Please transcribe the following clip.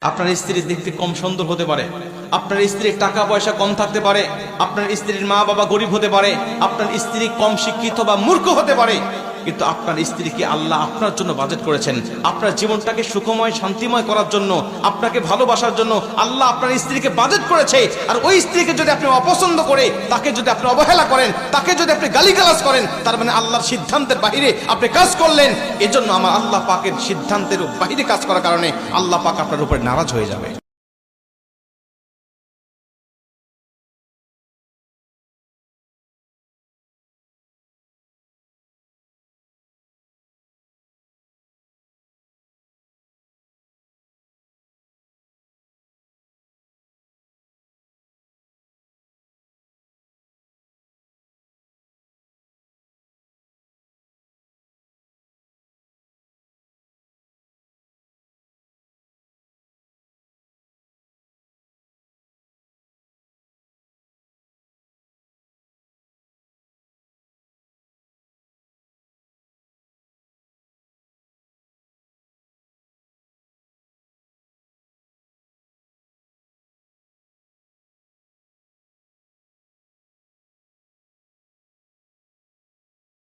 আপনার স্ত্রী দেখতে কম সুন্দর হতে পারে, আপনার স্ত্রীর টাকা পয়সা কম থাকতে পারে, আপনার স্ত্রীর মা বাবা গরিব হতে পারে, আপনার স্ত্রী কম শিক্ষিত বা মূর্খ হতে পারে, কিন্তু আপনার স্ত্রীকে আল্লাহ আপনার জন্য বাজেট করেছেন। আপনার জীবনটাকে সুখময় শান্তিময় করার জন্য, আপনাকে ভালোবাসার জন্য আল্লাহ আপনার স্ত্রীকে বাজেট করেছে। আর ওই স্ত্রীকে যদি আপনি অপছন্দ করে, তাকে যদি আপনি অবহেলা করেন, তাকে যদি আপনি গালিগালাজ করেন, তার মানে আল্লাহর সিদ্ধান্তের বাইরে আপনি কাজ করলেন। এজন্য আমার আল্লাহ পাকের সিদ্ধান্তের বাইরে কাজ করার কারণে আল্লাহ পাক আপনার উপর নারাজ হয়ে যাবে।